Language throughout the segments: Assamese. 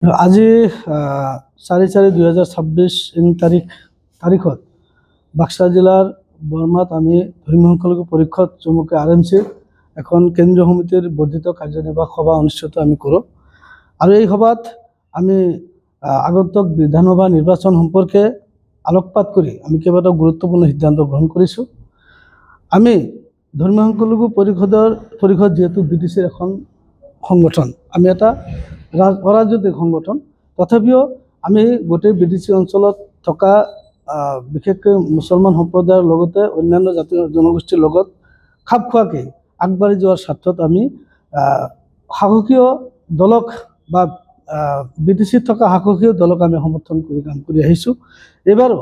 আজি 4/4/2026 তাৰিখত বাক্সা জিলাৰ বৰমাত আমি ধৰ্মীয় সংখ্যালঘু পৰিষদ চমুকৈ RMCৰ এখন কেন্দ্ৰীয় সমিতিৰ বৰ্ধিত কাৰ্যনিৰ্বাহক সভা অনুষ্ঠিত আমি কৰোঁ। আৰু এই সভাত আমি আগন্তুক বিধানসভা নিৰ্বাচন সম্পৰ্কে আলোকপাত কৰি আমি কেইবাটাও গুৰুত্বপূৰ্ণ সিদ্ধান্ত গ্ৰহণ কৰিছোঁ। আমি ধৰ্মীয় সংখ্যালঘু পৰিষদ যিহেতু BTCৰ এখন সংগঠন, আমি এটা অৰাজনৈতিক সংগঠন, তথাপিও আমি গোটেই BTC অঞ্চলত থকা বিশেষকৈ মুছলমান সম্প্ৰদায়ৰ লগতে অন্যান্য জাতি জনগোষ্ঠীৰ লগত খাপ খোৱাকৈ আগবাঢ়ি যোৱাৰ স্বাৰ্থত আমি শাসকীয় দলক বা BTCত থকা শাসকীয় দলক আমি সমৰ্থন কৰি কাম কৰি আহিছোঁ। এইবাৰো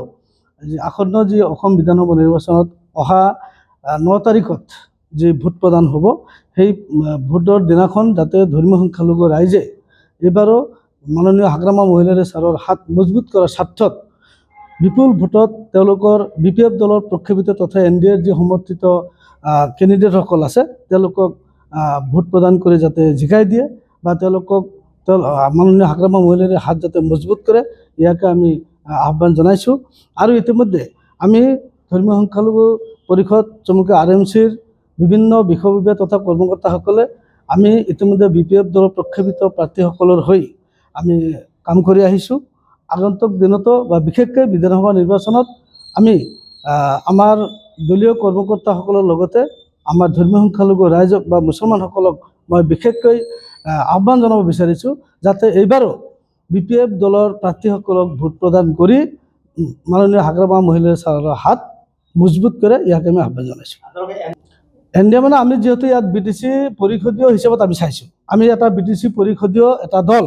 আসন্ন যি অসম বিধানসভা নিৰ্বাচনত অহা 9 তাৰিখত যি ভোট প্ৰদান হ'ব, সেই ভোটৰ দিনাখন যাতে ধৰ্মীয় সংখ্যালঘু ৰাইজে এইবাৰো মাননীয় হাগ্ৰামা মহিলাৰী ছাৰৰ হাত মজবুত কৰাৰ স্বাৰ্থত বিপুল ভোটত তেওঁলোকৰ BPF দলৰ প্ৰক্ষেপিত তথা NDAৰ যি সমৰ্থিত কেণ্ডিডেটসকল আছে তেওঁলোকক ভোট প্ৰদান কৰি যাতে জিকাই দিয়ে বা তেওঁলোকক মাননীয় হাগ্ৰামা মহিলাৰীৰ হাত যাতে মজবুত কৰে, ইয়াকে আমি আহ্বান জনাইছোঁ। আৰু ইতিমধ্যে আমি ধৰ্মীয় সংখ্যালঘু পৰিষদ চমুকৈ RMCৰ বিভিন্ন বিষয়ববীয়া তথা কৰ্মকৰ্তাসকলে আমি ইতিমধ্যে BPF দলৰ প্ৰক্ষেপিত প্ৰাৰ্থীসকলৰ হৈ আমি কাম কৰি আহিছোঁ। আগন্তুক দিনতো বা বিশেষকৈ বিধানসভা নিৰ্বাচনত আমি আমাৰ দলীয় কৰ্মকৰ্তাসকলৰ লগতে আমাৰ ধৰ্মীয় সংখ্যালঘু ৰাইজক বা মুছলমানসকলক মই বিশেষকৈ আহ্বান জনাব বিচাৰিছোঁ যাতে এইবাৰো BPF দলৰ প্ৰাৰ্থীসকলক ভোট প্ৰদান কৰি মাননীয় হাগ্ৰামা মহিলাৰী ছাৰৰ হাত মজবুত কৰে, ইয়াকে আমি আহ্বান জনাইছোঁ। NDA মানে আমি যিহেতু ইয়াত BTC পৰিষদীয় হিচাপত আমি চাইছোঁ, আমি এটা BTC পৰিষদীয় এটা দল,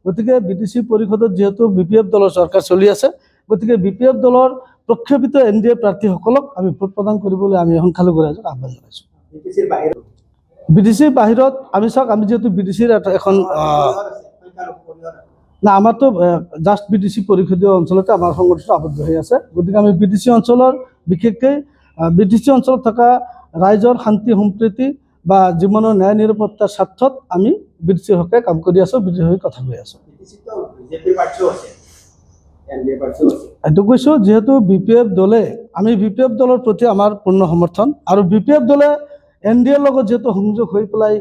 গতিকে BTC পৰিষদত যিহেতু BPF দলৰ চৰকাৰ চলি আছে, গতিকে BPF দলৰ প্ৰক্ষেপিত NDA প্ৰাৰ্থীসকলক আমি ভোট প্ৰদান কৰিবলৈ আমি সংখ্যালঘু ৰাইজক আহ্বান জনাইছোঁ। BTCৰ বাহিৰত আমি চাওক, আমি যিহেতু BTCৰ এখন না আমাৰতো জাষ্ট BTC পৰিষদীয় অঞ্চলতে আমাৰ সংগঠনটো আবদ্ধ হৈ আছে, গতিকে আমি BTC অঞ্চলৰ বিশেষকৈ BTC অঞ্চলত থকা ৰাইজৰ শান্তি সম্প্ৰীতি বা জীৱনৰ ন্যায় নিৰাপত্তাৰ স্বাৰ্থত আমি BTCৰ হকে কাম কৰি আছোঁ, BTCৰ হৈ কথা কৈ আছোঁ। এইটো কৈছোঁ যিহেতু BPF দলে, আমি BPF দলৰ প্ৰতি আমাৰ পূৰ্ণ সমৰ্থন, আৰু BPF দলে NDAৰ লগত যিহেতু সংযোগ হৈ পেলাই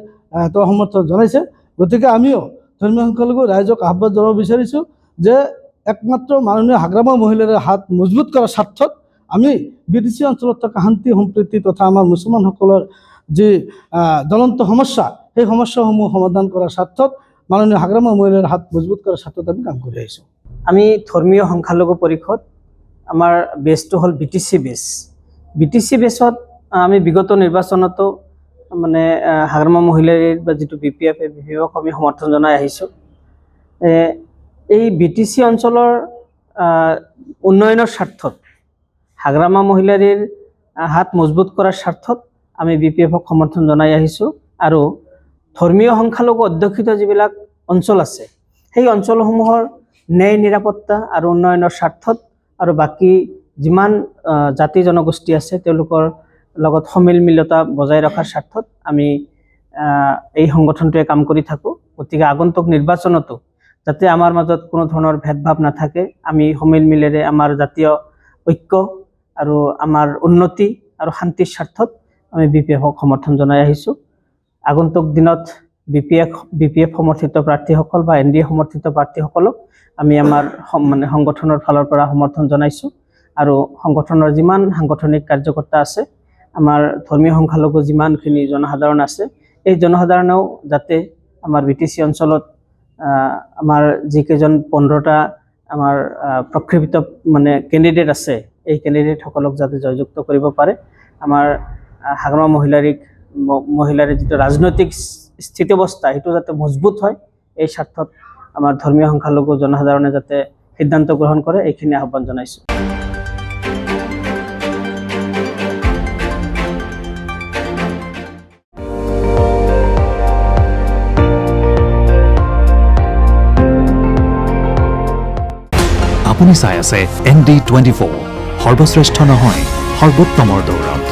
তেওঁ সমৰ্থন জনাইছে, গতিকে আমিও ধৰ্মীয় সংখ্যালঘু ৰাইজক আহ্বান জনাব বিচাৰিছোঁ যে একমাত্ৰ মাননীয় হাগ্ৰামা মহিলাৰীৰ হাত মজবুত কৰাৰ স্বাৰ্থত আমি BTC অঞ্চলত থকা শান্তি সম্প্ৰীতি তথা আমাৰ মুছলমানসকলৰ যি জ্বলন্ত সমস্যা, সেই সমস্যাসমূহ সমাধান কৰাৰ স্বাৰ্থত মাননীয় হাগ্ৰামা মহিলাৰীৰ হাত মজবুত কৰাৰ স্বাৰ্থত আমি কাম কৰি আহিছোঁ। আমি ধৰ্মীয় সংখ্যালঘু পৰিষদ, আমাৰ বেছটো হ'ল BTC বেছ। BTC বেছত আমি বিগত নিৰ্বাচনতো মানে হাগ্ৰামা মহিলাৰীৰ বা যিটো BPF BPFক আমি সমৰ্থন জনাই আহিছোঁ। এই BTC অঞ্চলৰ উন্নয়নৰ স্বাৰ্থত, হাগ্ৰামা মহিলাৰীৰ হাত মজবুত কৰাৰ স্বাৰ্থত আমি BPFক সমৰ্থন জনাই আহিছোঁ। আৰু ধৰ্মীয় সংখ্যালঘু অধ্যুষিত যিবিলাক অঞ্চল আছে, সেই অঞ্চলসমূহৰ ন্যায় নিৰাপত্তা আৰু উন্নয়নৰ স্বাৰ্থত আৰু বাকী যিমান জাতি জনগোষ্ঠী আছে তেওঁলোকৰ লগত সমিলমিলতা বজাই ৰখাৰ স্বাৰ্থত আমি এই সংগঠনটোৱে কাম কৰি থাকোঁ। গতিকে আগন্তুক নিৰ্বাচনতো যাতে আমাৰ মাজত কোনো ধৰণৰ ভেদভাৱ নাথাকে, আমি সমিলমিলেৰে আমাৰ জাতীয় ঐক্য আৰু আমাৰ উন্নতি আৰু শান্তিৰ স্বাৰ্থত আমি BPFক সমৰ্থন জনাই আহিছোঁ। আগন্তুক দিনত BPF সমৰ্থিত প্ৰাৰ্থীসকল বা NDA সমৰ্থিত প্ৰাৰ্থীসকলক আমি আমাৰ মানে সংগঠনৰ ফালৰ পৰা সমৰ্থন জনাইছোঁ। আৰু সংগঠনৰ যিমান সাংগঠনিক কাৰ্যকৰ্তা আছে, আমাৰ ধৰ্মীয় সংখ্যালঘু যিমানখিনি জনসাধাৰণ আছে, এই জনসাধাৰণেও যাতে আমাৰ BTC অঞ্চলত আমাৰ যিকেইজন 15টা আমাৰ প্ৰক্ষেপিত মানে কেণ্ডিডেট আছে, এই কেণ্ডিডেটসকলক যাতে জয়যুক্ত কৰিব পাৰে, আমাৰ হাগ্ৰামা মহিলাৰীৰ যিটো ৰাজনৈতিক স্থিতাৱস্থা সেইটো যাতে মজবুত হয়, এই স্বাৰ্থত আমাৰ ধৰ্মীয় সংখ্যালঘু জনসাধাৰণে যাতে সিদ্ধান্ত গ্ৰহণ কৰে, এইখিনি আহ্বান জনাইছোঁ। আপুনি চাই আছে ND24, সৰ্বশ্ৰেষ্ঠ নহয় সৰ্বোত্তমৰ দৌৰত।